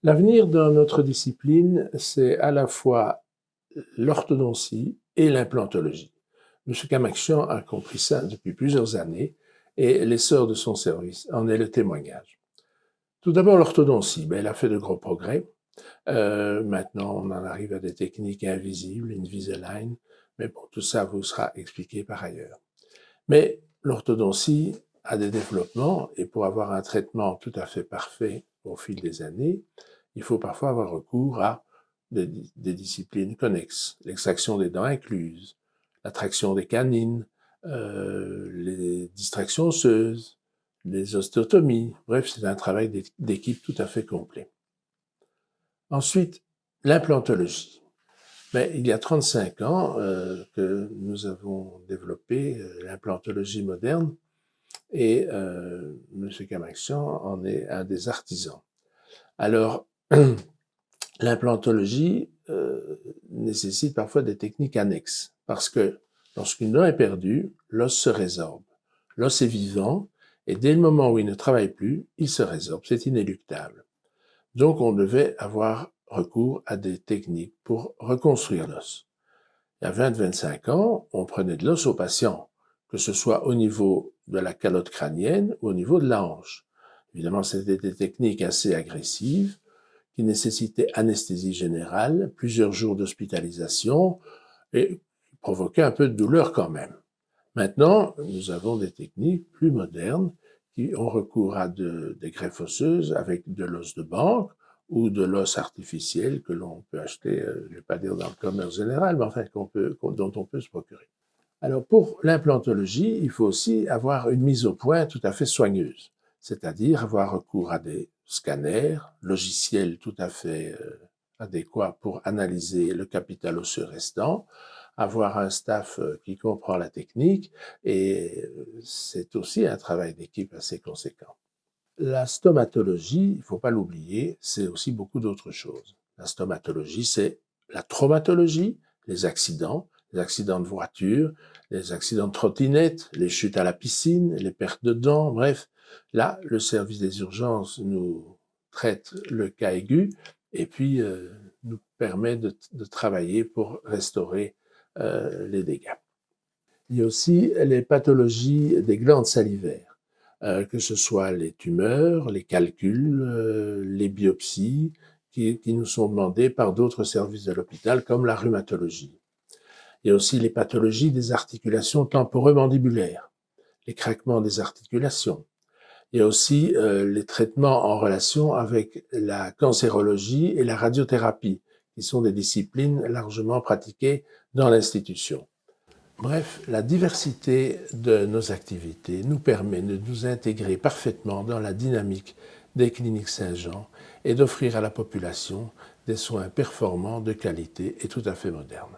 L'avenir de notre discipline, c'est à la fois l'orthodontie et l'implantologie. M. Camaxian a compris ça depuis plusieurs années et l'essor de son service en est le témoignage. Tout d'abord, l'orthodontie, elle a fait de gros progrès. Maintenant, on en arrive à des techniques invisibles, Invisalign, mais bon, tout ça vous sera expliqué par ailleurs. Mais l'orthodontie a des développements et pour avoir un traitement tout à fait parfait au fil des années, il faut parfois avoir recours à des disciplines connexes, l'extraction des dents incluses, la traction des canines, les distractions osseuses, les ostéotomies. Bref, c'est un travail d'équipe tout à fait complet. Ensuite, l'implantologie. Mais il y a 35 ans que nous avons développé l'implantologie moderne et M. Camaxian en est un des artisans. Alors, l'implantologie nécessite parfois des techniques annexes parce que lorsqu'une dent est perdue, l'os se résorbe. L'os est vivant et dès le moment où il ne travaille plus, il se résorbe. C'est inéluctable. Donc, on devait avoir recours à des techniques pour reconstruire l'os. Il y a 20-25 ans, on prenait de l'os aux patients, que ce soit au niveau de la calotte crânienne ou au niveau de la hanche. Évidemment, c'était des techniques assez agressives qui nécessitaient anesthésie générale, plusieurs jours d'hospitalisation et qui provoquaient un peu de douleur quand même. Maintenant, nous avons des techniques plus modernes qui ont recours à des greffes osseuses avec de l'os de banque ou de l'os artificiel que l'on peut acheter, je ne vais pas dire dans le commerce général, mais enfin dont on peut se procurer. Alors pour l'implantologie, il faut aussi avoir une mise au point tout à fait soigneuse, c'est-à-dire avoir recours à des scanners, logiciels tout à fait adéquats pour analyser le capital osseux restant, avoir un staff qui comprend la technique, et c'est aussi un travail d'équipe assez conséquent. La stomatologie, il ne faut pas l'oublier, c'est aussi beaucoup d'autres choses. La stomatologie, c'est la traumatologie, les accidents de voiture, les accidents de trottinette, les chutes à la piscine, les pertes de dents, bref. Là, le service des urgences nous traite le cas aigu et puis nous permet de travailler pour restaurer les dégâts. Il y a aussi les pathologies des glandes salivaires, que ce soit les tumeurs, les calculs, les biopsies, qui nous sont demandées par d'autres services de l'hôpital, comme la rhumatologie. Il y a aussi les pathologies des articulations temporomandibulaires, les craquements des articulations. Il y a aussi les traitements en relation avec la cancérologie et la radiothérapie, qui sont des disciplines largement pratiquées dans l'institution. Bref, la diversité de nos activités nous permet de nous intégrer parfaitement dans la dynamique des cliniques Saint-Jean et d'offrir à la population des soins performants, de qualité et tout à fait modernes.